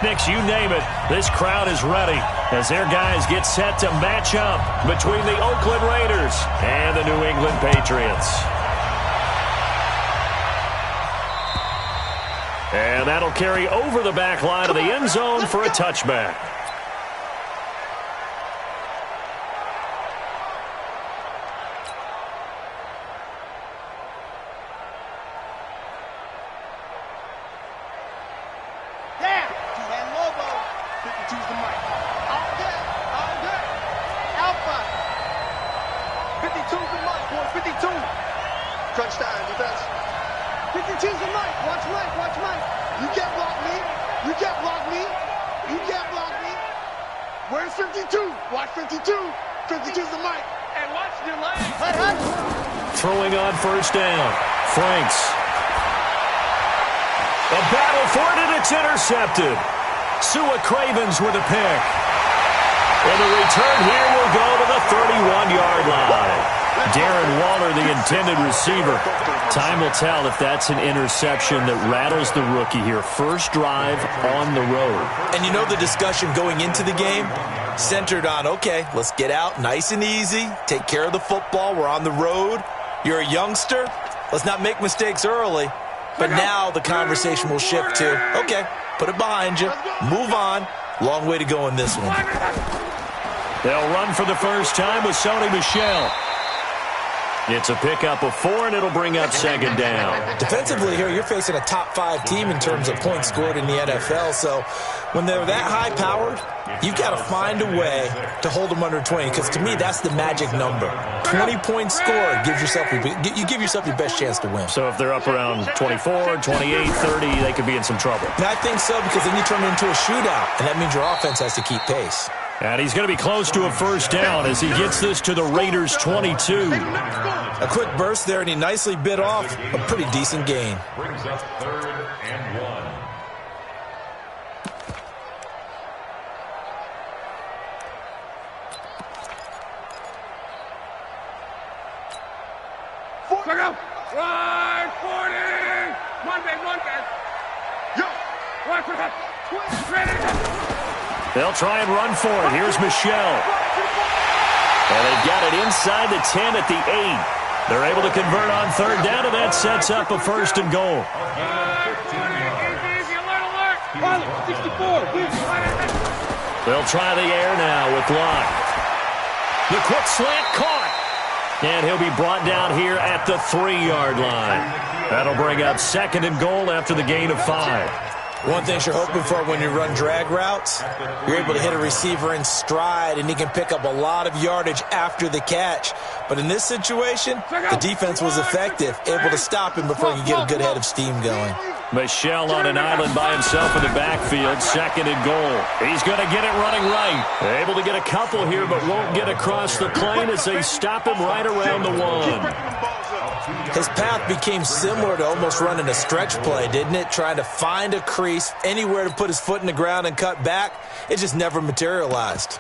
pyrotechnics, you name it. This crowd is ready as their guys get set to match up between the Oakland Raiders and the New England Patriots. And that'll carry over the back line of the end zone for a touchback. Throwing on first down. Franks. A battle for it, and it's intercepted. Sua Cravens with a pick. And the return here will go to the 31-yard line. Darren Waller, the intended receiver. Time will tell if that's an interception that rattles the rookie here. First drive on the road. And you know the discussion going into the game? Centered on, okay, let's get out nice and easy, take care of the football, we're on the road, you're a youngster, let's not make mistakes early. But now the conversation will shift to, okay, put it behind you, move on, long way to go in this one. They'll run for the first time with Sony Michel. It's a pickup of 4, and it'll bring up second down. Defensively here, you're facing a top-5 team in terms of points scored in the NFL, so when they're that high-powered, you've got to find a way to hold them under 20, because to me, that's the magic number. 20 points scored, you give yourself your best chance to win. So if they're up around 24, 28, 30, they could be in some trouble. And I think so, because then you turn it into a shootout, and that means your offense has to keep pace. And he's going to be close to a first down as he gets this to the Raiders' 22. A quick burst there, and he nicely bit off a pretty decent gain. Brings up 3rd and 1. Right, 40! Monday. Yo! They'll try and run for it. Here's Michel. And they've got it inside the 10 at the 8. They're able to convert on 3rd down, and that sets up a 1st and goal. They'll try the air now with Locke. The quick slant caught. And he'll be brought down here at the 3-yard line. That'll bring up 2nd and goal after the gain of 5. One thing you're hoping for when you run drag routes, you're able to hit a receiver in stride, and he can pick up a lot of yardage after the catch. But in this situation, the defense was effective, able to stop him before he could get a good head of steam going. Michel on an island by himself in the backfield, 2nd and goal. He's going to get it running right. Able to get a couple here, but won't get across the plane as they stop him right around the 1. His path became similar to almost running a stretch play, didn't it? Trying to find a crease, anywhere to put his foot in the ground and cut back. It just never materialized.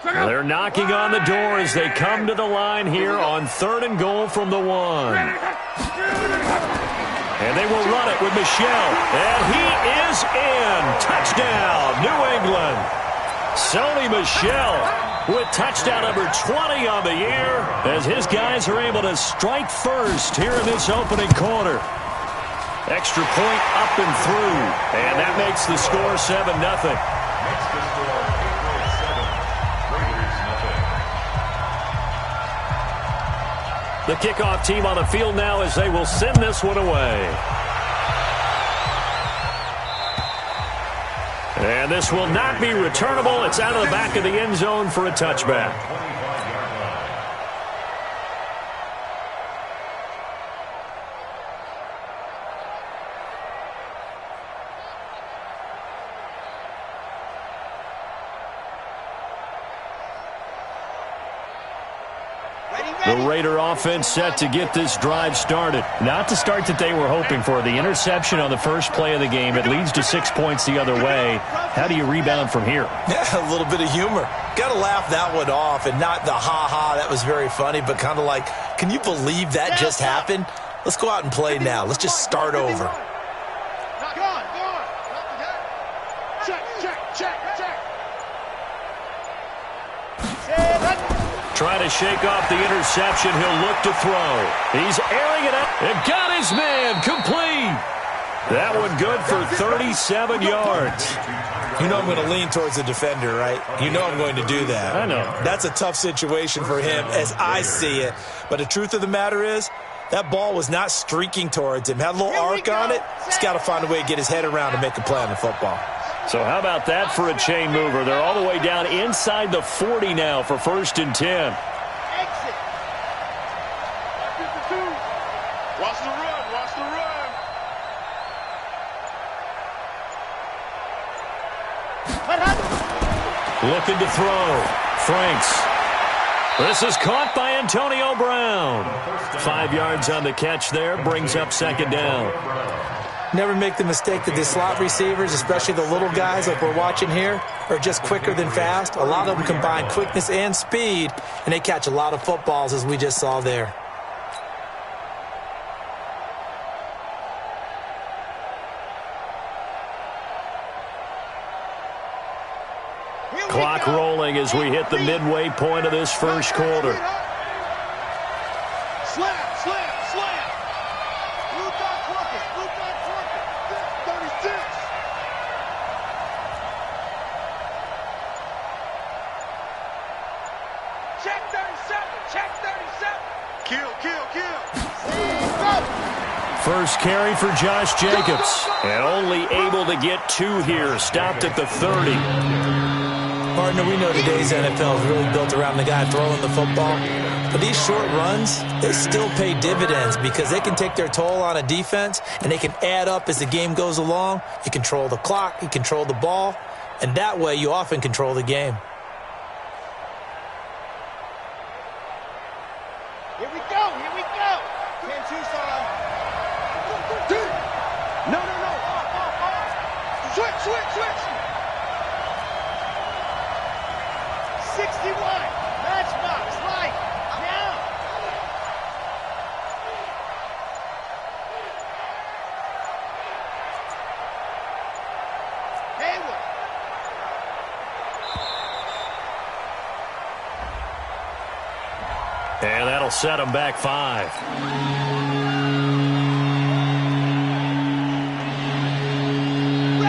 They're knocking on the door as they come to the line here on 3rd and goal from the 1. And they will run it with Michel. And he is in. Touchdown, New England. Sony Michel with touchdown number 20 on the year as his guys are able to strike first here in this opening quarter. Extra point up and through. And that makes the score 7-0. The kickoff team on the field now as they will send this one away. And this will not be returnable. It's out of the back of the end zone for a touchback. The Raider offense set to get this drive started. Not the start that they were hoping for. The interception on the first play of the game. It leads to 6 points the other way. How do you rebound from here? Yeah, a little bit of humor. Got to laugh that one off and not the ha-ha, that was very funny, but kind of like, can you believe that just happened? Let's go out and play now. Let's just start over. Go on. Check. Trying to shake off the interception. He'll look to throw. He's airing it out. And got his man. Complete. That one good for 37 yards. You know I'm going to lean towards the defender, right? You know I'm going to do that. I know. That's a tough situation for him as I see it. But the truth of the matter is, that ball was not streaking towards him. Had a little arc on it. He's got to find a way to get his head around and make a play on the football. So how about that for a chain mover? They're all the way down inside the 40 now for 1st and 10. Exit. 52. Watch the run. Looking to throw. Franks. This is caught by Antonio Brown. 5 yards on the catch there. Brings up 2nd down. Never make the mistake that the slot receivers, especially the little guys like we're watching here, are just quicker than fast. A lot of them combine quickness and speed, and they catch a lot of footballs, as we just saw there. Clock rolling as we hit the midway point of this first quarter. Slam. Blue dot working. 36. Check 37. Kill. First carry for Josh Jacobs. And only able to get 2 here. Stopped at the 30. Partner, we know today's NFL is really built around the guy throwing the football. But these short runs, they still pay dividends because they can take their toll on a defense and they can add up as the game goes along. You control the clock, you control the ball, and that way you often control the game. Here we go. 10-2 side. No. Switch. 61. Matchbox. Right. Now. Hayward. And that'll set him back 5.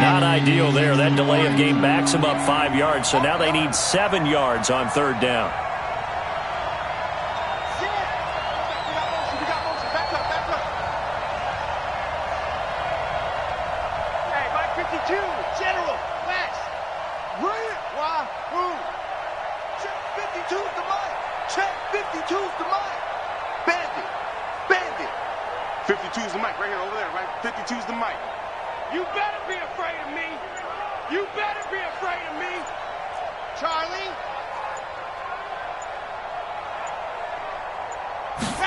Not ideal there. That delay of game backs them up 5 yards, so now they need 7 yards on 3rd down. We got motion. Back up. Hey, Mike 52. General. West. Right. Why? Who? Check 52's the mic. Check 52's the mic. Bandit. 52's the mic right here, over there, right? 52's the mic. You better be afraid of me. Charlie.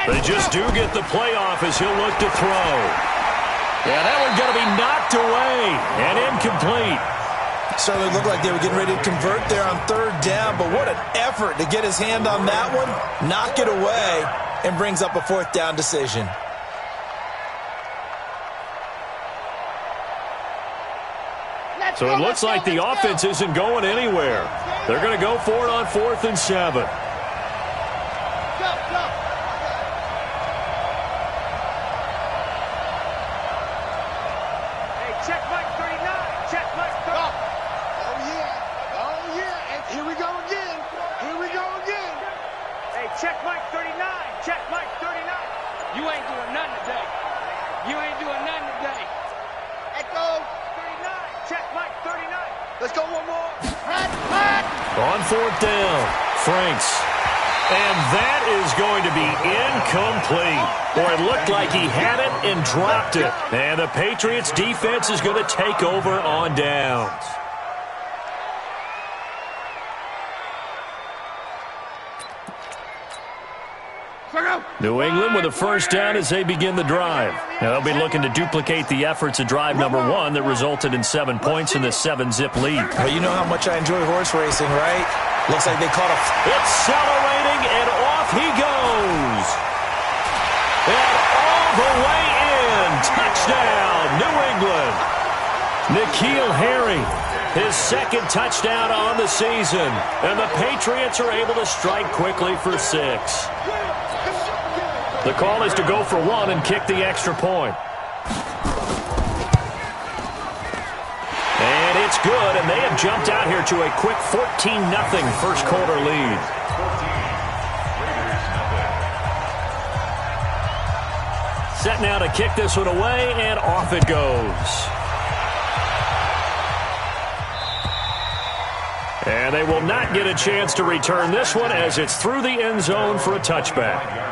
They just do get the playoff as he'll look to throw. Yeah, that one's going to be knocked away and incomplete. Certainly looked like they were getting ready to convert there on 3rd down, but what an effort to get his hand on that one, knock it away, and brings up a 4th down decision. So it looks like the offense isn't going anywhere. They're going to go for it on 4th and 7. Go. Hey, check Mike 39. Check Mike 39. Oh, yeah. And here we go again. Hey, check Mike 39. Check Mike 39. You ain't doing nothing today. Echo. 39. Check Mike 39. Let's go one more. Hot. On 4th down, Franks. And that is going to be incomplete. Boy, it looked like he had it and dropped it. And the Patriots defense is going to take over on downs. New England with a 1st down as they begin the drive. Now they'll be looking to duplicate the efforts of drive number 1 that resulted in 7 points in the 7-zip lead. Well, you know how much I enjoy horse racing, right? Looks like they caught a... Accelerating, and off he goes. And all the way in. Touchdown, New England. N'Keal Harry, his second touchdown on the season. And the Patriots are able to strike quickly for 6. The call is to go for 1 and kick the extra point. And it's good, and they have jumped out here to a quick 14-0 first quarter lead. Set now to kick this one away, and off it goes. And they will not get a chance to return this one as it's through the end zone for a touchback.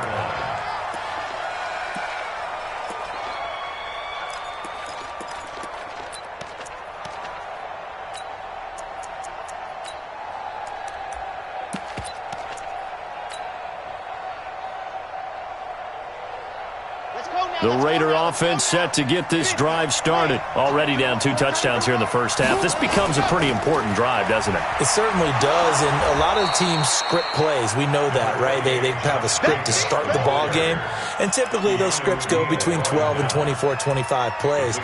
The Raider offense set to get this drive started. Already down 2 touchdowns here in the first half. This becomes a pretty important drive, doesn't it? It certainly does, and a lot of teams script plays. We know that, right? They have a script to start the ball game, and typically those scripts go between 12 and 24, 25 plays.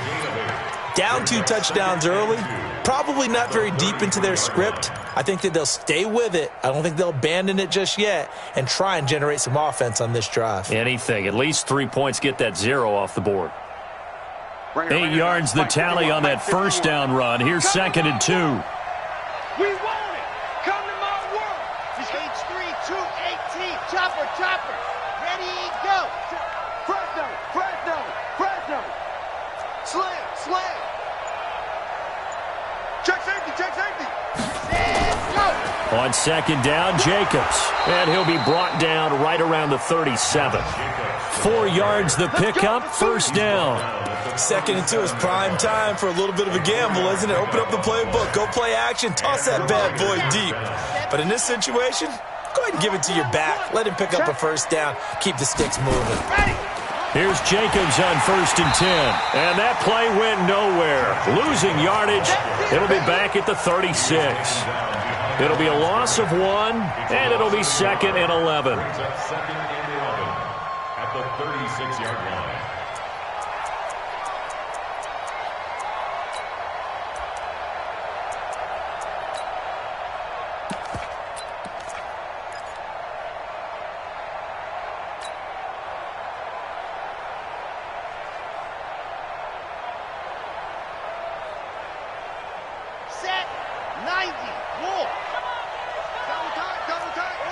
Down 2 touchdowns early, probably not very deep into their script. I think that they'll stay with it. I don't think they'll abandon it just yet and try and generate some offense on this drive. Anything. At least 3 points, get that 0 off the board. 8 yards the tally on that first down run. Here's 2nd and 2. We want it. Come to my world. He's H3, 218. Chopper. Ready, go. Fresno. Slam. Check safety. On 2nd down, Jacobs. And he'll be brought down right around the 37. 4 yards the pickup, first down. 2nd and 2 is prime time for a little bit of a gamble, isn't it? Open up the playbook, go play action, toss that bad boy deep. But in this situation, go ahead and give it to your back. Let him pick up a first down. Keep the sticks moving. Here's Jacobs on 1st and 10. And that play went nowhere. Losing yardage. It'll be back at the 36. It'll be a loss of 1, and it'll be 2nd and 11. At the 36-yard line. Set. 90. Wolf. Double time.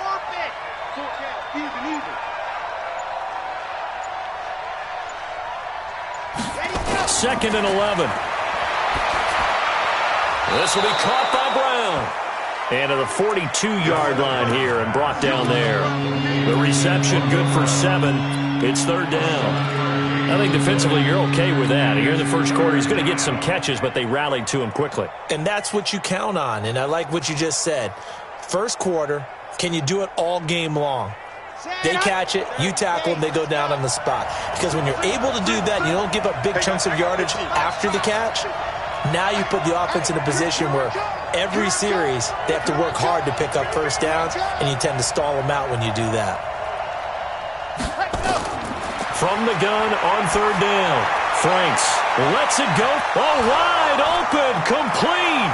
Orbit. Even. Ready, go. 2nd and 11. This will be caught by Brown. And at the 42-yard line here and brought down there. The reception good for 7. It's 3rd down. I think defensively you're okay with that. Here in the first quarter, he's going to get some catches, but they rallied to him quickly. And that's what you count on, and I like what you just said. First quarter, can you do it all game long? They catch it, you tackle them, they go down on the spot. Because when you're able to do that, and you don't give up big chunks of yardage after the catch, now you put the offense in a position where every series they have to work hard to pick up first downs, and you tend to stall them out when you do that. From the gun on 3rd down. Franks lets it go. Oh, wide open, complete.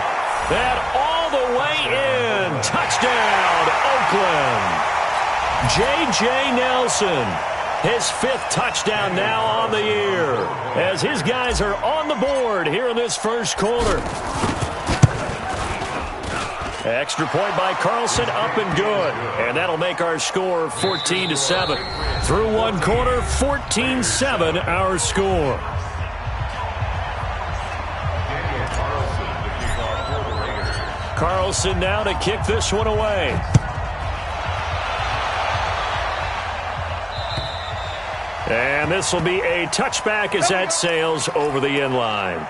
And all the way in. Touchdown, Oakland. J.J. Nelson, his 5th touchdown now on the year, as his guys are on the board here in this first quarter. Extra point by Carlson, up and good. And that'll make our score 14-7. Through 1 quarter, 14-7 our score. Carlson now to kick this one away. And this will be a touchback as that sails over the end line.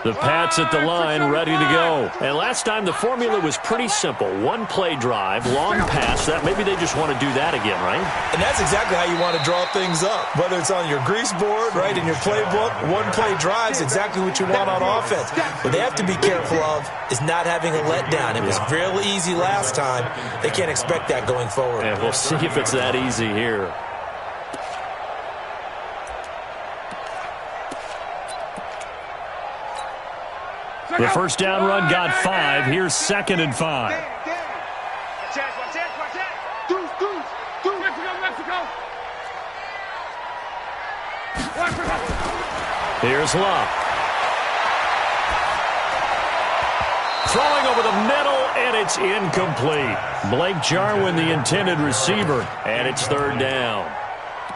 The Pats at the line, ready to go. And last time the formula was pretty simple. One play drive, long pass. That maybe they just want to do that again, right? And that's exactly how you want to draw things up. Whether it's on your grease board, right, in your playbook, one play drive is exactly what you want on offense. What they have to be careful of is not having a letdown. It was real easy last time. They can't expect that going forward. And we'll see if it's that easy here. The first down run got 5. Here's 2nd and 5. Here's Luck. Throwing over the middle, and it's incomplete. Blake Jarwin, the intended receiver, and it's 3rd down.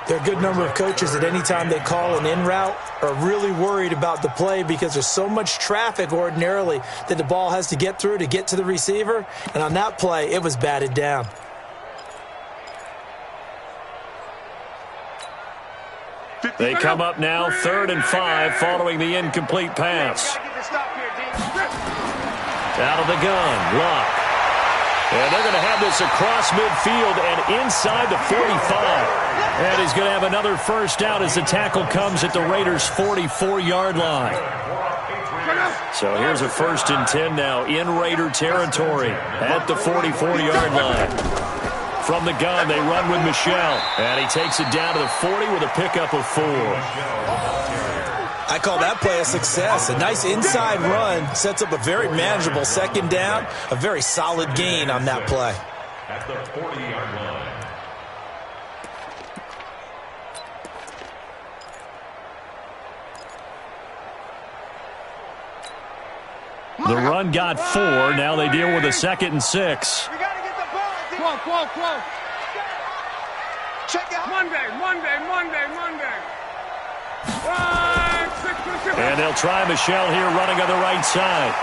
There are a good number of coaches that any time they call an in route are really worried about the play because there's so much traffic ordinarily that the ball has to get through to get to the receiver. And on that play, it was batted down. They come up now 3rd and 5 following the incomplete pass. Out of the gun, Luck. And they're going to have this across midfield and inside the 45. And he's going to have another first down as the tackle comes at the Raiders' 44-yard line. So here's a 1st and 10 now in Raider territory at the 44-yard line. From the gun, they run with Michel. And he takes it down to the 40 with a pickup of 4. I call that play a success. A nice inside run sets up a very manageable 2nd down. A very solid gain on that play. At the 40-yard line. The run got 4. Now they deal with a 2nd and 6. We got to get the ball. Quo. Check out. Monday. And they'll try Michel here running on the right side.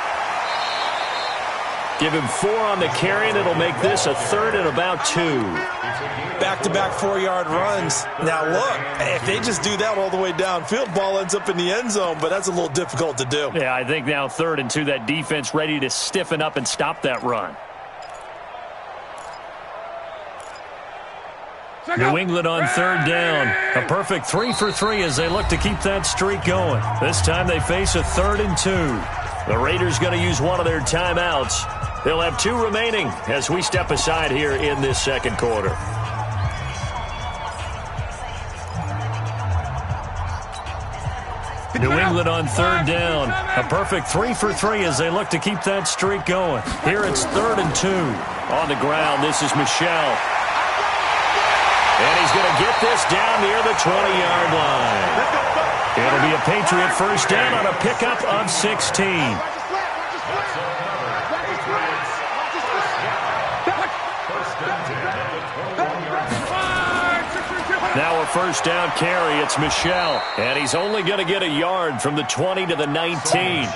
Give him 4 on the carry, and it'll make this a 3rd and about 2. Back-to-back 4-yard runs. Now, look, if they just do that all the way downfield, ball ends up in the end zone, but that's a little difficult to do. Yeah, I think now 3rd and 2, that defense ready to stiffen up and stop that run. New England on 3rd down. A perfect 3 for 3 as they look to keep that streak going. This time they face a 3rd and 2. The Raiders going to use one of their timeouts. They'll have 2 remaining as we step aside here in this 2nd quarter. New England on 3rd down. A perfect 3 for 3 as they look to keep that streak going. Here it's 3rd and 2. On the ground, this is Michel. And he's going to get this down near the 20-yard line. It'll be a Patriot first down on a pickup of 16. Now a first down carry. It's Michel. And he's only going to get a yard from the 20 to the 19.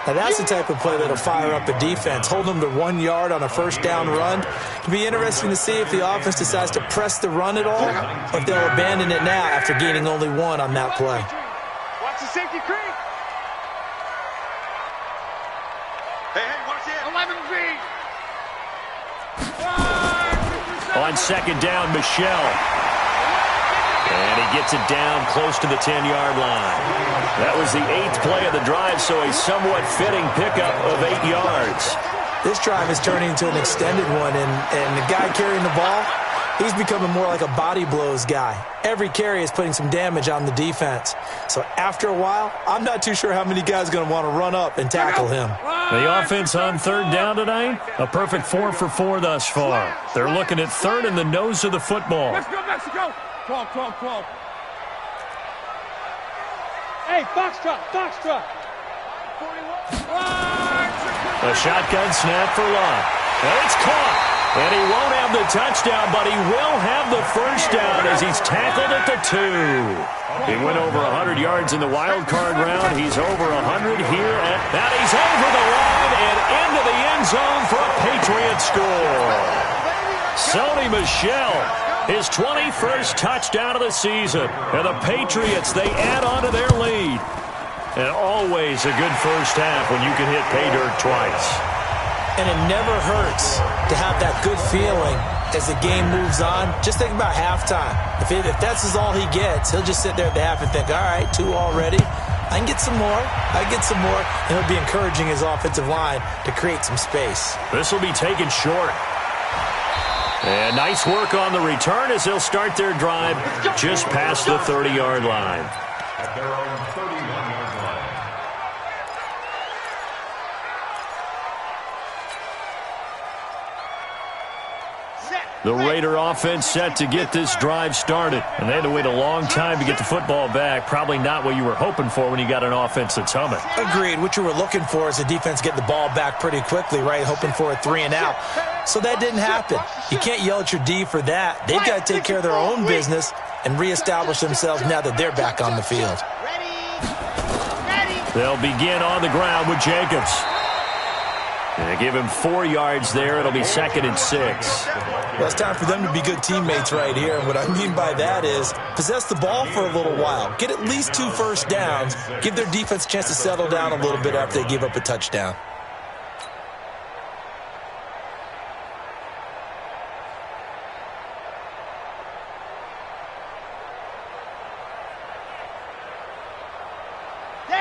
Now that's the type of play that'll fire up a defense. Hold them to 1 yard on a first down run. It'll be interesting to see if the offense decides to press the run at all, or if they'll abandon it now after gaining only 1 on that play. Watch the safety creep. Hey, watch it. 11 feet. On 2nd down, Michel. And he gets it down close to the 10-yard line. That was the 8th play of the drive, so a somewhat fitting pickup of 8 yards. This drive is turning into an extended one, and the guy carrying the ball, he's becoming more like a body blows guy. Every carry is putting some damage on the defense. So after a while, I'm not too sure how many guys are going to want to run up and tackle him. The offense on 3rd down tonight, a perfect 4 for 4 thus far. They're looking at 3rd in the nose of the football. Let's go, Mexico. 12. Hey, box truck. A shotgun snap for Luck. And it's caught. And he won't have the touchdown, but he will have the first down as he's tackled at the 2. He went over 100 yards in the wild card round. He's over 100 here. And he's over the line and into the end zone for a Patriot score. Sony Michel, his 21st touchdown of the season. And the Patriots, they add on to their lead. And always a good first half when you can hit pay dirt twice. And it never hurts to have that good feeling as the game moves on. Just think about halftime. If that's all he gets, he'll just sit there at the half and think, all right, 2 already. I can get some more. I can get some more. And he'll be encouraging his offensive line to create some space. This will be taken short. And nice work on the return as they'll start their drive just past the 30-yard line. At their own 31-yard line. The Raider offense set to get this drive started. And they had to wait a long time to get the football back. Probably not what you were hoping for when you got an offense that's humming. Agreed. What you were looking for is the defense getting the ball back pretty quickly, right? Hoping for a 3 and out. So that didn't happen. You can't yell at your D for that. They've got to take care of their own business and reestablish themselves now that they're back on the field. They'll begin on the ground with Jacobs. And they give him 4 yards there. It'll be 2nd and 6. Well, it's time for them to be good teammates right here. And what I mean by that is possess the ball for a little while. Get at least 2 first downs. Give their defense a chance to settle down a little bit after they give up a touchdown.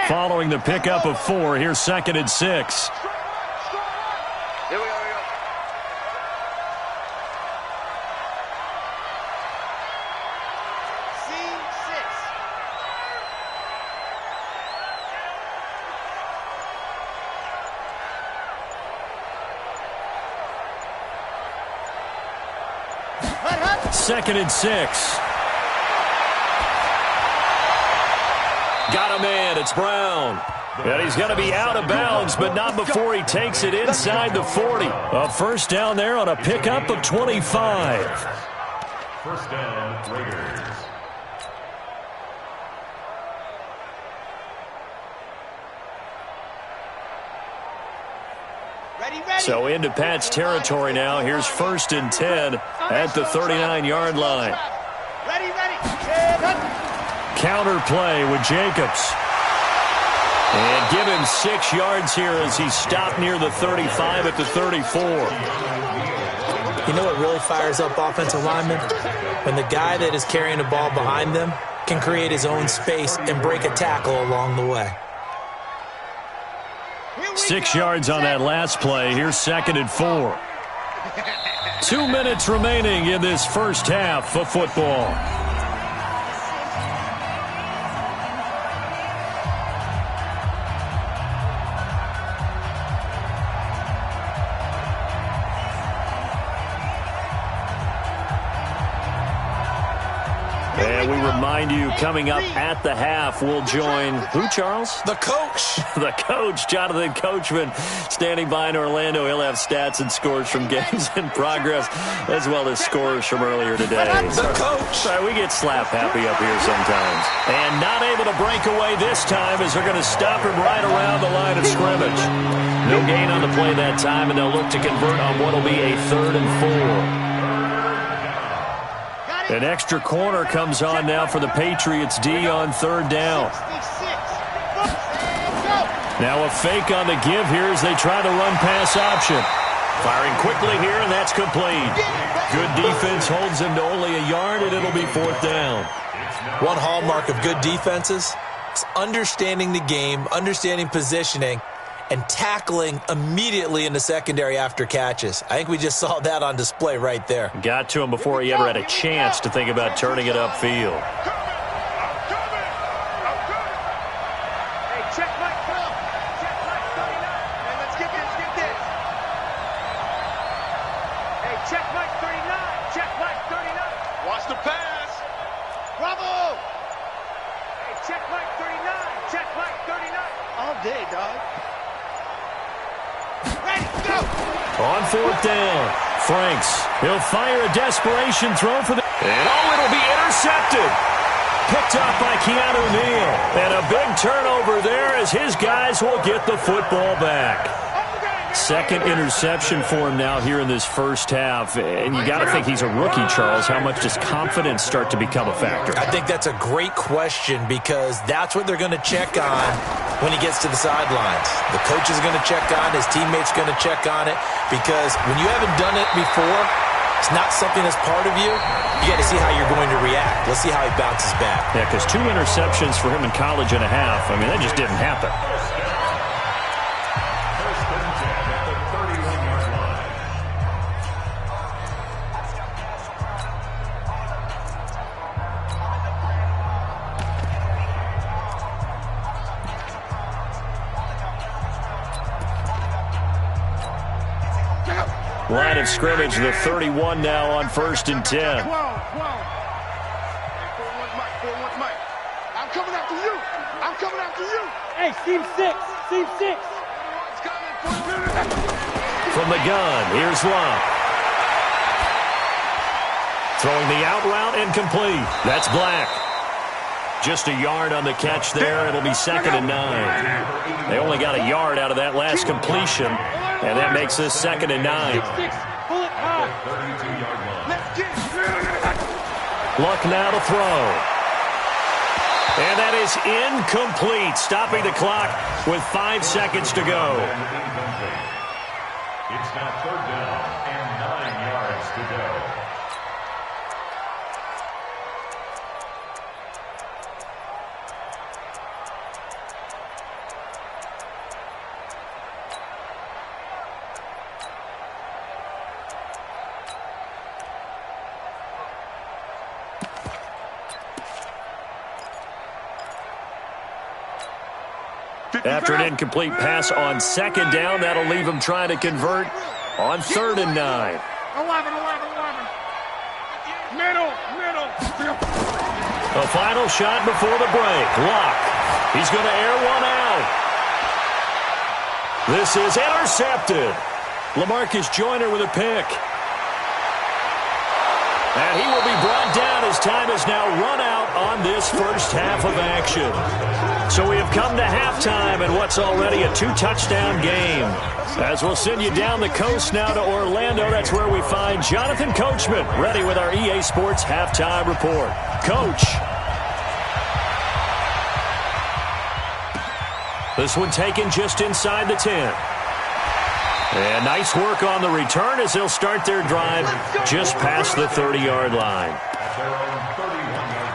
Following the pickup of 4, here's 2nd and 6. Here we go. Second and 6. Got a man. It's Brown. And he's going to be out of bounds, but not before he takes it inside the 40. A first down there on a pickup of 25. First down, Raiders. So into Pat's territory now. Here's 1st and 10 at the 39-yard line. Ready. Counter play with Jacobs. And give him 6 yards here as he stopped near the 35 at the 34. You know what really fires up offensive linemen? When the guy that is carrying the ball behind them can create his own space and break a tackle along the way. 6 yards on that last play. Here's 2nd and 4. 2 minutes remaining in this first half of football. And we remind you, coming up at the half, we'll join who, Charles? The coach. The coach, Jonathan Coachman, standing by in Orlando. He'll have stats and scores from games in progress, as well as scores from earlier today. The coach. Sorry, we get slap happy up here sometimes. And not able to break away this time as they're going to stop him right around the line of scrimmage. No gain on the play that time, and they'll look to convert on what will be a 3rd and 4. An extra corner comes on now for the Patriots D on 3rd down. Now a fake on the give here as they try the run-pass option. Firing quickly here, and that's complete. Good defense holds him to only a yard, and it'll be 4th down. One hallmark of good defenses is understanding the game, understanding positioning, and tackling immediately in the secondary after catches. I think we just saw that on display right there. Got to him before he ever had a chance to think about turning it upfield. Hey, check Mike 12. Check Mike 39. Hey, let's get this. Hey, check Mike 39. Check Mike 39. Watch the pass. Bravo. Hey, check Mike 39. Check Mike 39. All day, dog. On 4th down, Franks. He'll fire a desperation throw for the... And it'll be intercepted. Picked up by Keanu Neal. And a big turnover there as his guys will get the football back. Second interception for him now here in this first half. And you got to think he's a rookie, Charles. How much does confidence start to become a factor? I think that's a great question because that's what they're going to check on when he gets to the sidelines. The coach is going to check on it. His teammates are going to check on it because when you haven't done it before, it's not something that's part of you. You got to see how you're going to react. Let's see how he bounces back. Yeah, because 2 interceptions for him in college and a half. I mean, that just didn't happen. Line of scrimmage, the 31 now on 1st and 10. I'm coming after you. I'm coming after you. Hey, Steve 6. Steve 6. From the gun, here's Love. Throwing the out route incomplete. That's Black. Just a yard on the catch there. It'll be 2nd and 9. They only got a yard out of that last completion, and that makes this 2nd and 9. Luck now to throw. And that is incomplete, stopping the clock with 5 seconds to go. It's now 3rd down and 9 yards to go. After an incomplete pass on 2nd down, that'll leave him trying to convert on 3rd and 9. 11. Middle. A final shot before the break. Luck. He's going to air one out. This is intercepted. LaMarcus Joyner with a pick. And he will be brought down as time has now run out on this first half of action. So we have come to halftime in what's already a 2-touchdown game. As we'll send you down the coast now to Orlando, that's where we find Jonathan Coachman ready with our EA Sports Halftime Report. Coach. This one taken just inside the 10. And nice work on the return as they'll start their drive just past the 30-yard line. At their own 31-yard line.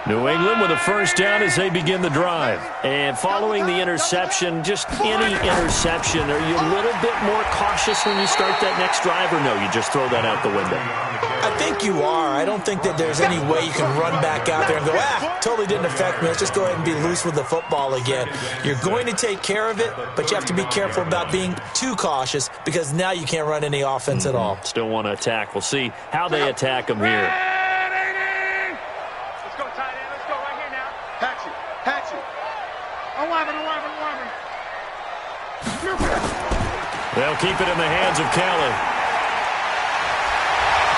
New England with a first down as they begin the drive. And following the interception, just any interception, are you a little bit more cautious when you start that next drive, or no, you just throw that out the window? I think you are. I don't think that there's any way you can run back out there and go, totally didn't affect me. Let's just go ahead and be loose with the football again. You're going to take care of it, but you have to be careful about being too cautious because now you can't run any offense at all. Still want to attack. We'll see how they attack them here. Let's go, tight end. Let's go right here now. Hatchet. 11. They'll keep it in the hands of Kelly.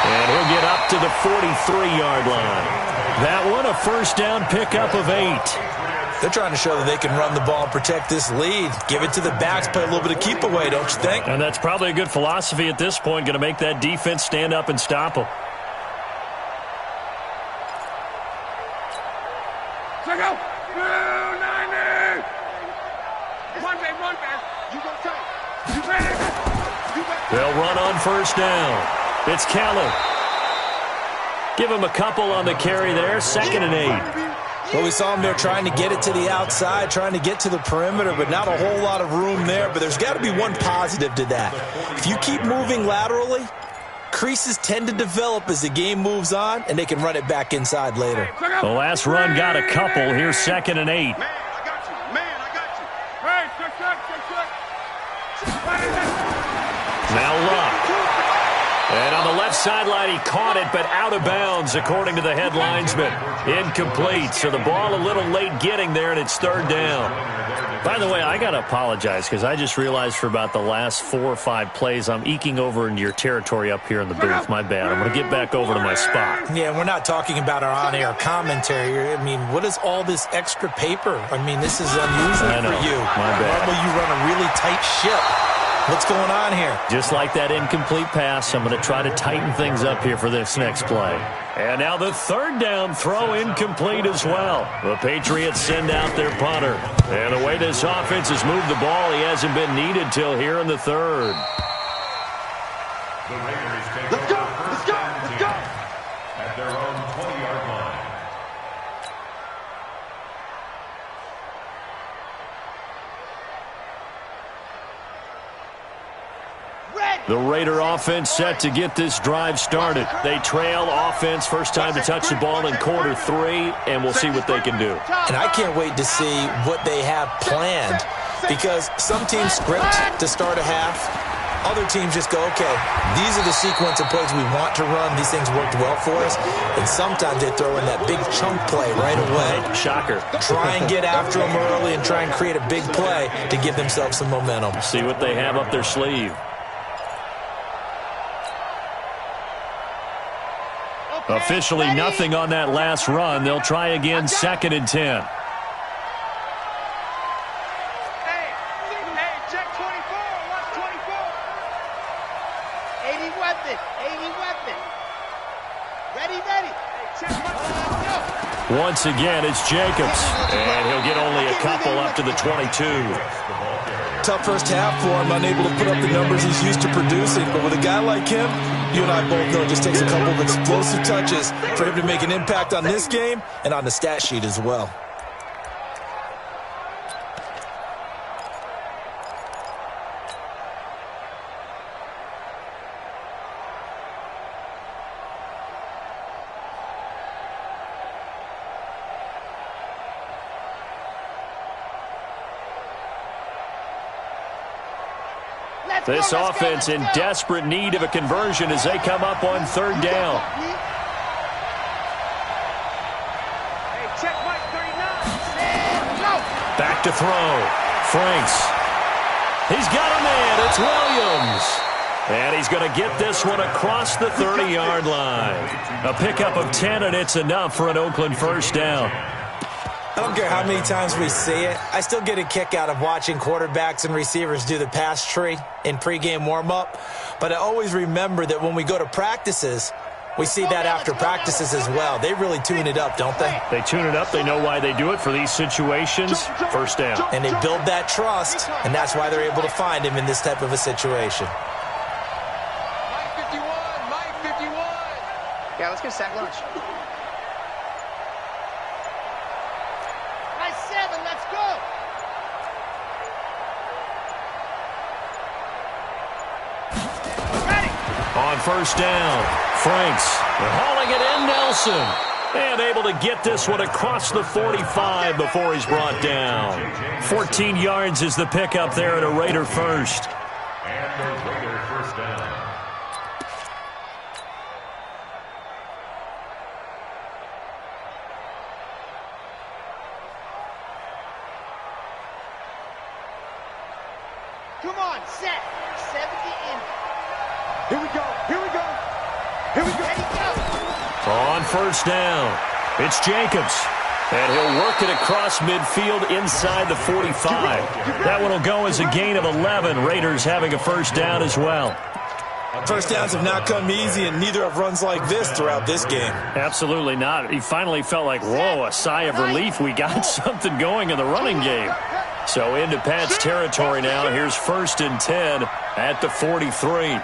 And he'll get up to the 43-yard line. That one, a first down pickup of 8. They're trying to show that they can run the ball and protect this lead. Give it to the backs, play a little bit of keep away, don't you think? And that's probably a good philosophy at this point, going to make that defense stand up and stop them. Check out. 290. One back. You go tight. You ready? They'll run on first down. It's Kelly. Give him a couple on the carry there. 2nd and 8. Well, we saw him there trying to get it to the outside, trying to get to the perimeter, but not a whole lot of room there. But there's got to be one positive to that. If you keep moving laterally, creases tend to develop as the game moves on, and they can run it back inside later. The last run got a couple. Here's 2nd and 8. Man, I got you. Hey, check. Now Luck. And on the left sideline, he caught it, but out of bounds, according to the head linesman. Incomplete, so the ball a little late getting there, and it's 3rd down. By the way, I got to apologize because I just realized for about the last 4 or 5 plays, I'm eking over into your territory up here in the booth. My bad. I'm going to get back over to my spot. Yeah, we're not talking about our on-air commentary. I mean, what is all this extra paper? I mean, this is unusual for you. My bad. Normally you run a really tight ship. What's going on here? Just like that incomplete pass, I'm going to try to tighten things up here for this next play. And now the third down throw incomplete as well. The Patriots send out their punter. And the way this offense has moved the ball, he hasn't been needed till here in the third. The Raiders take over first down and 10 at their own 20-yard line. The Raider offense set to get this drive started. They trail offense, first time to touch the ball in quarter 3, and we'll see what they can do. And I can't wait to see what they have planned, because some teams script to start a half. Other teams just go, okay, these are the sequence of plays we want to run. These things worked well for us. And sometimes they throw in that big chunk play right away. Shocker. Try and get after them early and try and create a big play to give themselves some momentum. See what they have up their sleeve. Officially nothing on that last run. They'll try again, 2nd and 10. Hey, check 24. Watch 24. 80 weapon. 80 weapon. Ready. Hey, check my Once again, it's Jacobs. And he'll get only a couple up to the 22. Tough first half for him, unable to put up the numbers he's used to producing. But with a guy like him, you and I both know it just takes a couple of explosive touches for him to make an impact on this game and on the stat sheet as well. This offense in desperate need of a conversion as they come up on 3rd down. Hey, check Mike 39. Back to throw. Franks. He's got a man. It's Williams. And he's going to get this one across the 30-yard line. A pickup of 10, and it's enough for an Oakland first down. I don't care how many times we see it. I still get a kick out of watching quarterbacks and receivers do the pass tree in pregame warm-up. But I always remember that when we go to practices, we see that after practices as well. They really tune it up, don't they? They tune it up. They know why they do it for these situations. First down. And they build that trust, and that's why they're able to find him in this type of a situation. Mike 51. Mike 51. Yeah, let's get sack lunch. Nice 7. Let's go. Ready. On first down, Franks hauling it in, Nelson. And able to get this one across the 45 before he's brought down. 14 yards is the pickup there at a Raider first. And a Raider first down. Come on, set. 70 in. Here we go. Here we go. Here we go. Ready, go. On first down, it's Jacobs. And he'll work it across midfield inside the 45. That one will go as a gain of 11. Raiders having a first down as well. First downs have not come easy, and neither have runs like this throughout this game. Absolutely not. He finally felt like, whoa, a sigh of relief. We got something going in the running game. So into Pat's territory now. Here's 1st and 10 at the 43.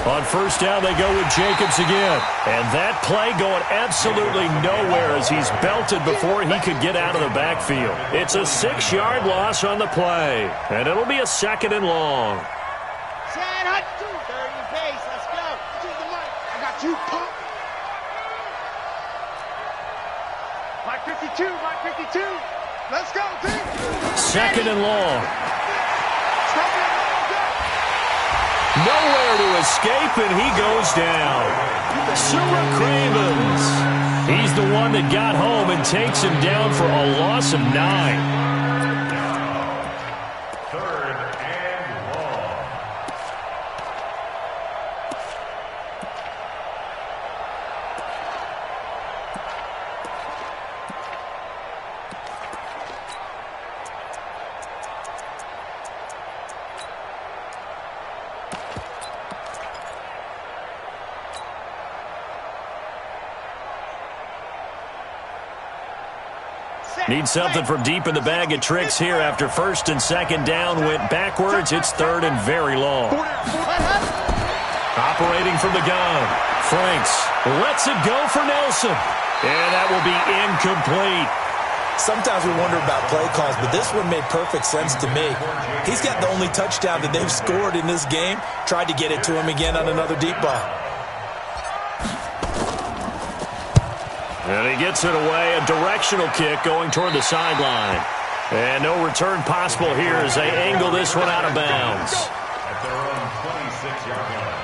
On first down, they go with Jacobs again. And that play going absolutely nowhere as he's belted before he could get out of the backfield. It's a 6-yard loss on the play. And it'll be a 2nd and long. Set, hut, 30 pace. Let's go. To the mic. I got you, pump. Mike 52, Mike 52. Let's go, team. Second and long. Nowhere to escape, and he goes down. Super Cravens. He's the one that got home and takes him down for a loss of 9. Need something from deep in the bag of tricks here after first and second down went backwards. It's third and very long. Operating from the gun. Franks lets it go for Nelson. And that will be incomplete. Sometimes we wonder about play calls, but this one made perfect sense to me. He's got the only touchdown that they've scored in this game. Tried to get it to him again on another deep ball. And he gets it away, a directional kick going toward the sideline. And no return possible here as they angle this one out of bounds. At their own 26-yard line.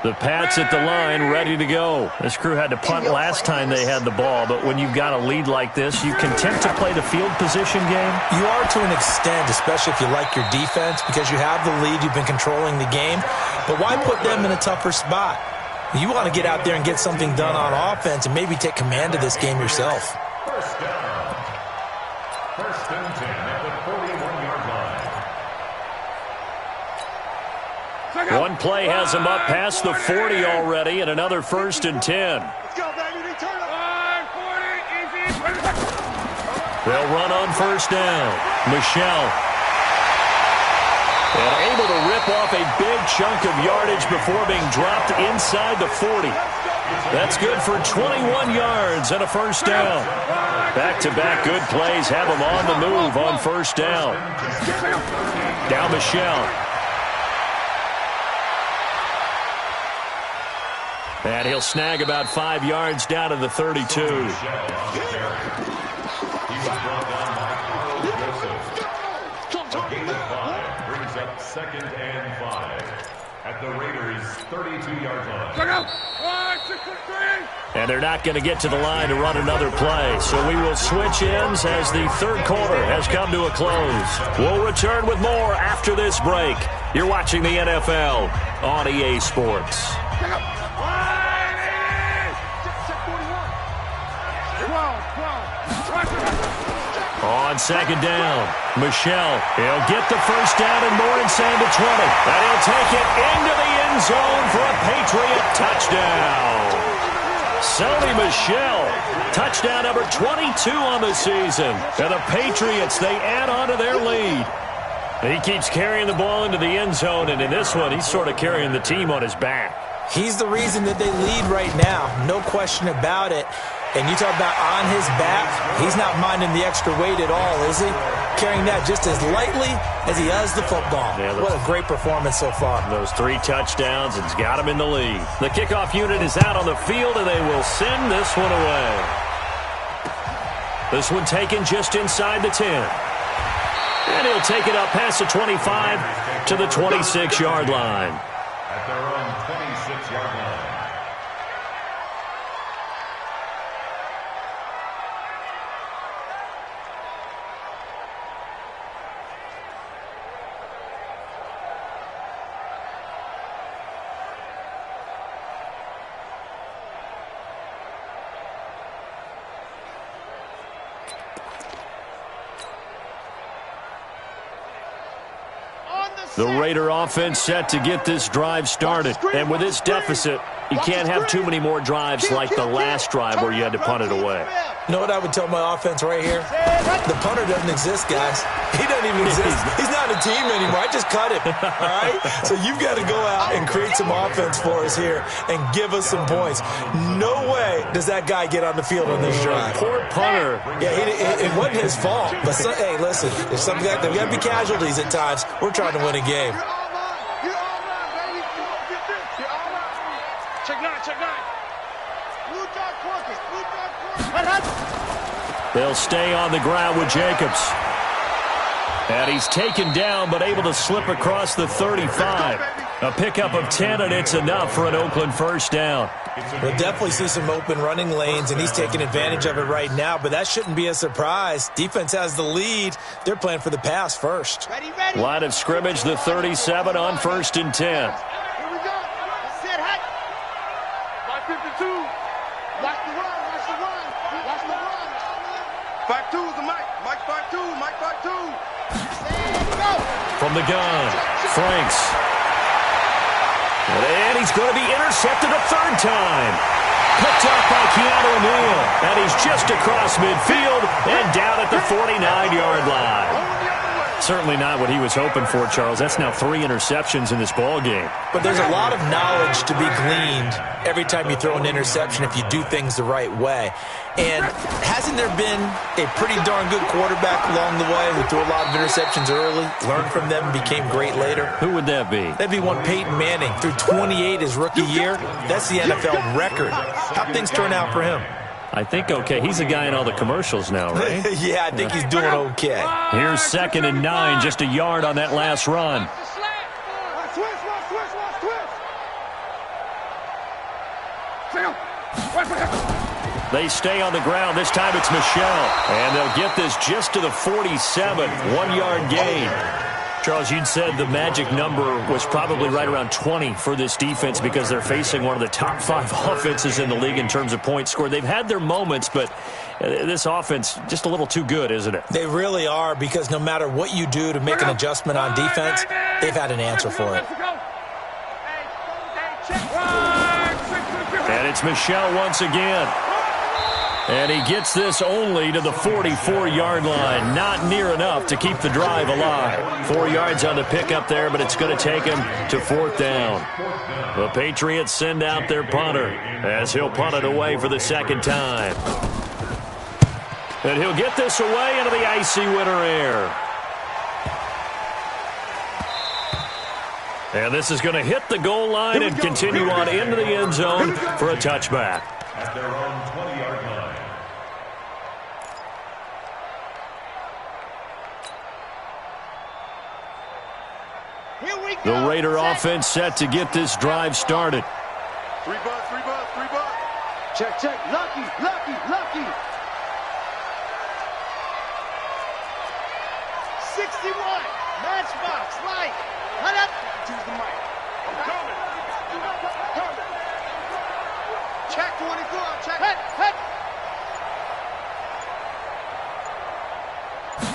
The Pats at the line, ready to go. This crew had to punt last time they had the ball, but when you've got a lead like this, you content to play the field position game? You are to an extent, especially if you like your defense, because you have the lead, you've been controlling the game. But why put them in a tougher spot? You want to get out there and get something done on offense and maybe take command of this game yourself. First down. First and 10 at the 41-yard line. One play has him up past the 40 already, and another first and 10. Let's go, baby. Return it. 40, easy. They'll run on first down. Michelle. And able to rip off a big chunk of yardage before being dropped inside the 40. That's good for 21 yards and a first down. Back-to-back good plays have him on the move on first down. Now Michelle. And he'll snag about 5 yards down to the 32. He was brought down by Carl Joseph. A gain of 5 brings up second and 5 at the Raiders' 32-yard line. And they're not going to get to the line to run another play. So we will switch ends as the third quarter has come to a close. We'll return with more after this break. You're watching the NFL on EA Sports. On second down, Michelle, he'll get the first down and more inside the 20. And he'll take it into the end zone for a Patriot touchdown. Sony Michel, touchdown number 22 on the season. And the Patriots, they add on to their lead. And he keeps carrying the ball into the end zone, and in this one, he's sort of carrying the team on his back. He's the reason that they lead right now, no question about it. And you talk about on his back, he's not minding the extra weight at all, is he? Carrying that just as lightly as he does the football. Yeah, what a great performance so far. Those 3 touchdowns, it's got him in the lead. The kickoff unit is out on the field, and they will send this one away. This one taken just inside the 10. And he'll take it up past the 25 to the 26-yard line. At their own 26-yard line. The Raider offense set to get this drive started. And with this deficit, you can't have too many more drives like the last drive where you had to punt it away. You know what I would tell my offense right here? The punter doesn't exist, guys. He doesn't even exist. He's not a team anymore. I just cut him, all right? So you've got to go out and create some offense for us here and give us some points. No way does that guy get on the field on this drive? Poor punter. Yeah, it wasn't his fault. But, hey, listen, if something like that, we got to be casualties at times. We're trying to win a game. Check nine, check nine. Blue dot corpus, blue dot corpus. They'll stay on the ground with Jacobs. And he's taken down, but able to slip across the 35. A pickup of 10, and it's enough for an Oakland first down. We'll definitely see some open running lanes, and he's taking advantage of it right now, but that shouldn't be a surprise. Defense has the lead. They're playing for the pass first. Ready, ready. Line of scrimmage, the 37 on 1st and 10. Here we go. Set hot. 552. Watch the run, watch the run. Watch the run. 5-2 is the mic. Mike 5-2, Mike 5-2. Go. From the gun, Franks. And he's going to be intercepted a third time. Picked up by Keanu Neal. And he's just across midfield and down at the 49-yard line. Certainly not what he was hoping for, Charles. That's now 3 interceptions in this ball game. But there's a lot of knowledge to be gleaned every time you throw an interception if you do things the right way. And hasn't there been a pretty darn good quarterback along the way who threw a lot of interceptions early, learned from them, and became great later? Who would that be? That'd be one Peyton Manning. Threw 28 his rookie year. That's the NFL record. How'd things turn out for him? I think okay. He's a guy in all the commercials now, right? Yeah, I think he's doing okay. Here's 2nd and 9, just a yard on that last run. They stay on the ground. This time it's Michelle. And they'll get this just to the 47. 1-yard gain. Charles, you'd said the magic number was probably right around 20 for this defense because they're facing one of the top 5 offenses in the league in terms of points scored. They've had their moments, but this offense just a little too good, isn't it? They really are, because no matter what you do to make an adjustment on defense, they've had an answer for it. And it's Michelle once again. And he gets this only to the 44-yard line. Not near enough to keep the drive alive. 4 yards on the pickup there, but it's going to take him to 4th down. The Patriots send out their punter as he'll punt it away for the 2nd time. And he'll get this away into the icy winter air. And this is going to hit the goal line and continue on into the end zone for a touchback. At their own 20-yard line. The Raider offense set to get this drive started. 3 bucks, 3 bucks, 3 bucks. Check, check. Lucky, lucky, lucky. 61. Matchbox, light. Hut up. Choose the mic. I'm coming. Check 24. Check. Hut, hut.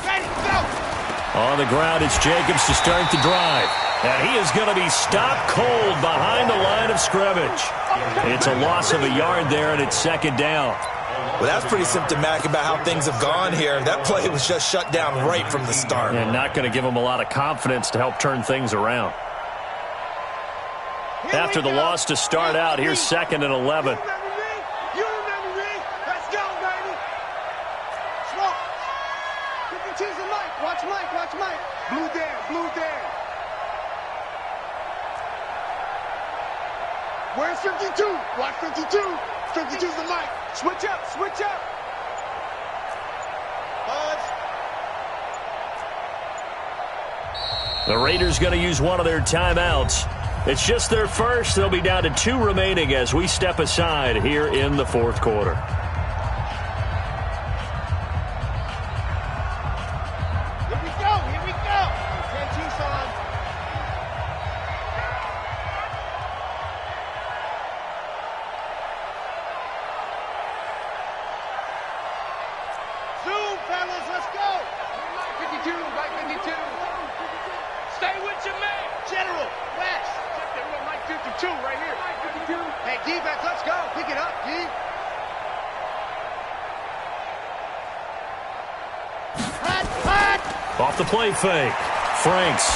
Ready, go. On the ground, it's Jacobs to start the drive. And he is going to be stopped cold behind the line of scrimmage. It's a loss of a yard there, and it's 2nd down. Well, that's pretty symptomatic about how things have gone here. That play was just shut down right from the start. And not going to give him a lot of confidence to help turn things around. After the loss to start out, here's 2nd and 11. You remember me. Let's go, baby. Smoke. You can choose the mic. Watch Mike, watch Mike. Blue Dan, blue Dan. Where's 52? Watch 52. 52's the mic. Switch up, switch up. The Raiders going to use one of their timeouts. It's just their first. They'll be down to 2 remaining as we step aside here in the 4th quarter. Here we go, here we go. Ten Tucson. Zoom, fellas, let's go. Mike 52, Mike 52. Stay with your man. General, West. Check that real Mike 52 right here. Mike 52. Hey, defense, let's go. Pick it up, D. Hot, hot. Off the play fake. Franks.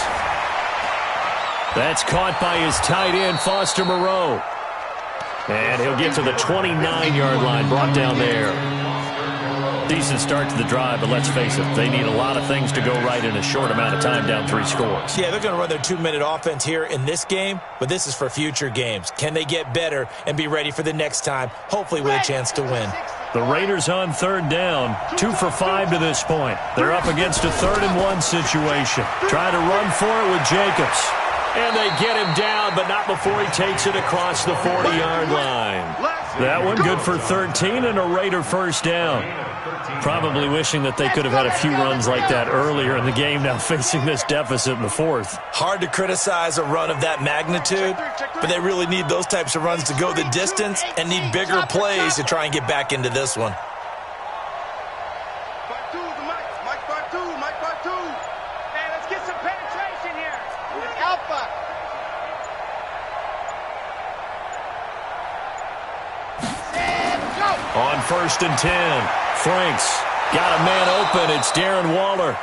That's caught by his tight end, Foster Moreau. And he'll get to the 29-yard line, brought down there. Decent start to the drive, but let's face it, they need a lot of things to go right in a short amount of time, down 3 scores. Yeah, they're going to run their 2-minute offense here in this game, but this is for future games. Can they get better and be ready for the next time, hopefully with a chance to win? The Raiders on 3rd down, 2 for 5 to this point. They're up against a 3rd-and-1 situation. Trying to run for it with Jacobs. And they get him down, but not before he takes it across the 40-yard line. That one good for 13 and a Raider first down. Probably wishing that they could have had a few runs like that earlier in the game, now facing this deficit in the 4th. Hard to criticize a run of that magnitude, but they really need those types of runs to go the distance and need bigger plays to try and get back into this one. Hey, let's get some penetration here. It's Alpha. On 1st and 10, Franks got a man open. It's Darren Waller.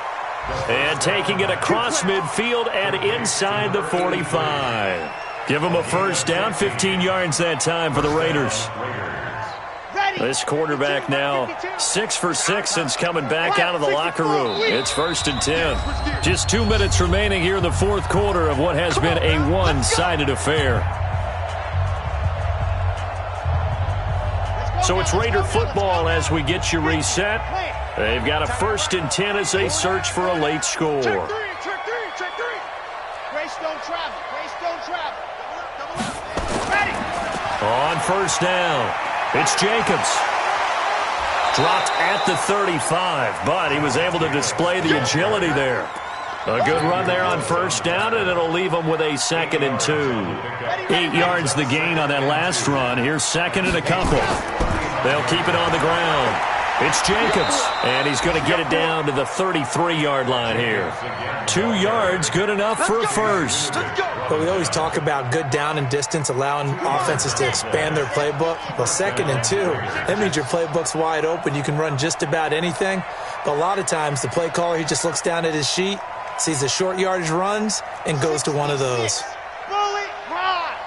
And taking it across midfield and inside the 45. Give him a first down, 15 yards that time for the Raiders. This quarterback now 6 for 6 since coming back out of the locker room. It's 1st and 10. Just 2 minutes remaining here in the 4th quarter of what has been a one-sided affair. So it's Raider football as we get you reset. They've got a 1st and 10 as they search for a late score. Check three. Grace don't travel. Double up. Ready. On 1st down, it's Jacobs. Dropped at the 35, but he was able to display the agility there. A good run there on 1st down, and it'll leave them with a 2nd and 2. 8 yards the gain on that last run. Here's 2nd and a couple. They'll keep it on the ground. It's Jacobs, and he's going to get it down to the 33-yard line here. 2 yards, good enough for a first. But we always talk about good down and distance, allowing offenses to expand their playbook. Well, 2nd and 2, that means your playbook's wide open. You can run just about anything. But a lot of times, the play caller, he just looks down at his sheet, sees the short yardage runs, and goes to one of those. Bully, ride.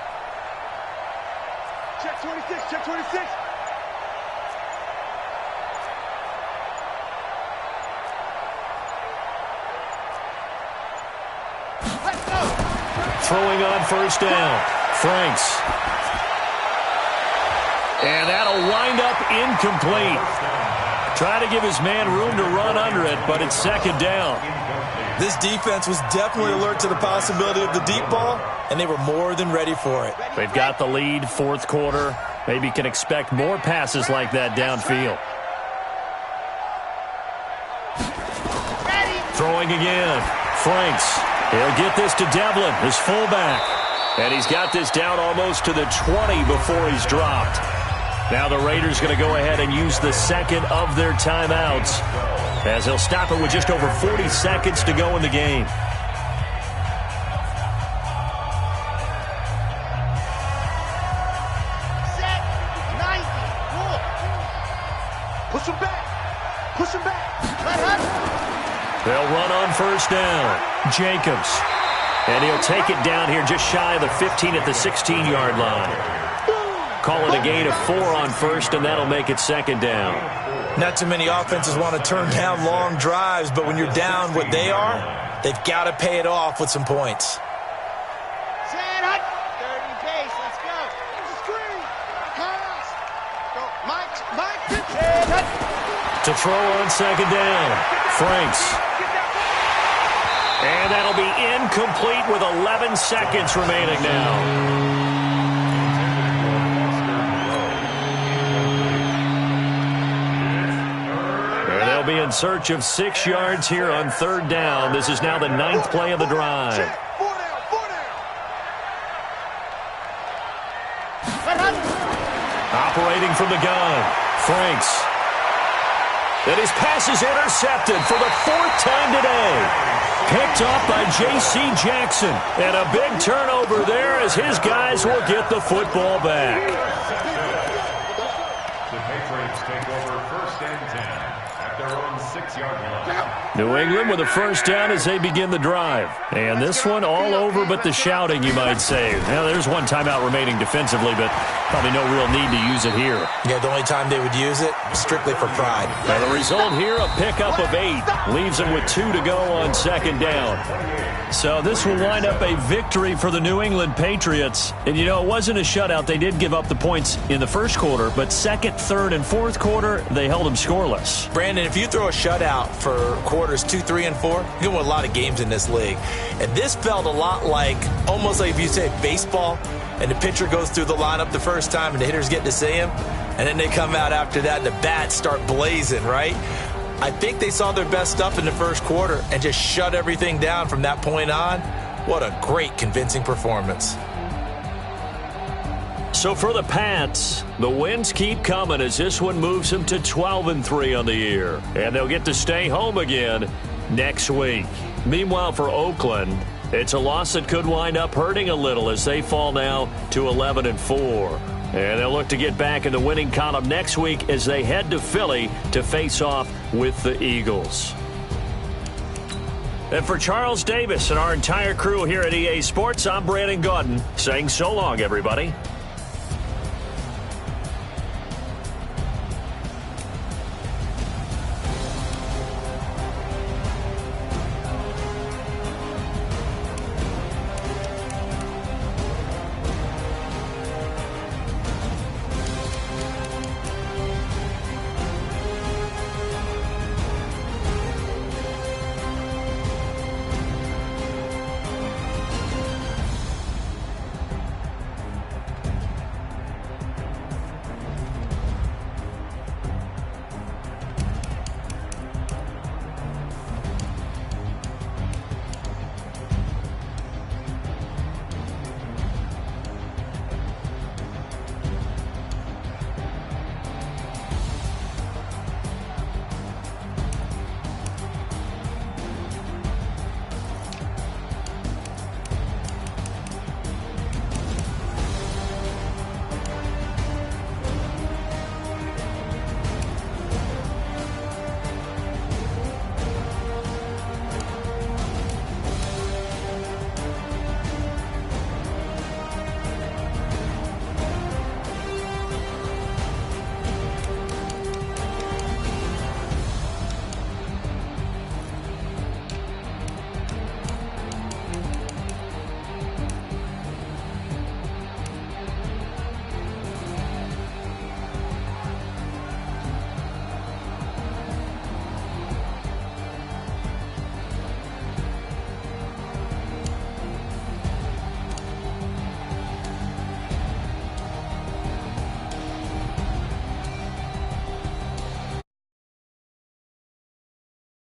Check 26. Throwing on 1st down, Franks. And that'll wind up incomplete. Try to give his man room to run under it, but it's 2nd down. This defense was definitely alert to the possibility of the deep ball, and they were more than ready for it. They've got the lead, 4th quarter. Maybe can expect more passes like that downfield. Throwing again, Franks. He'll get this to Devlin, his fullback. And he's got this down almost to the 20 before he's dropped. Now the Raiders going to go ahead and use the 2nd of their timeouts, as he'll stop it with just over 40 seconds to go in the game. Set. 90. Cool. Push him back. They'll run on 1st down. Jacobs. And he'll take it down here just shy of the 15 at the 16-yard line. Call it a gain of 4 on 1st, and that'll make it 2nd down. Not too many offenses want to turn down long drives, but when you're down what they are, they've got to pay it off with some points. Set. Hut. 30 pace. Let's go. Screen. Pass. Go. Mike. Set. Hut. To throw on 2nd down, Franks. And that'll be incomplete with 11 seconds remaining now. And they'll be in search of 6 yards here on 3rd down. This is now the 9th play of the drive. Operating from the gun, Franks. And his pass is intercepted for the 4th time today. Picked off by J.C. Jackson. And a big turnover there as his guys will get the football back. The Patriots take over 1st and 10 at their own 6 6-yard line. New England with a first down as they begin the drive. And this one all over but the shouting, you might say. Now, there's one timeout remaining defensively, but probably no real need to use it here. Yeah, the only time they would use it, strictly for pride. Now, the result here, a pickup of 8. Leaves them with 2 to go on second down. So this will wind up a victory for the New England Patriots. And, you know, it wasn't a shutout. They did give up the points in the first quarter, but second, third, and fourth quarter, they held them scoreless. Brandon, if you throw a shutout for quarters 2, 3, and 4, you're going to win a lot of games in this league. And this felt a lot like, almost like if you say baseball, and the pitcher goes through the lineup the first time and the hitters get to see him, and then they come out after that and the bats start blazing, right? I think they saw their best stuff in the first quarter and just shut everything down from that point on. What a great, convincing performance. So for the Pats, the wins keep coming as this one moves them to 12-3 on the year. And they'll get to stay home again next week. Meanwhile, for Oakland, it's a loss that could wind up hurting a little as they fall now to 11-4. And they'll look to get back in the winning column next week as they head to Philly to face off with the Eagles. And for Charles Davis and our entire crew here at EA Sports, I'm Brandon Gaudin saying so long, everybody.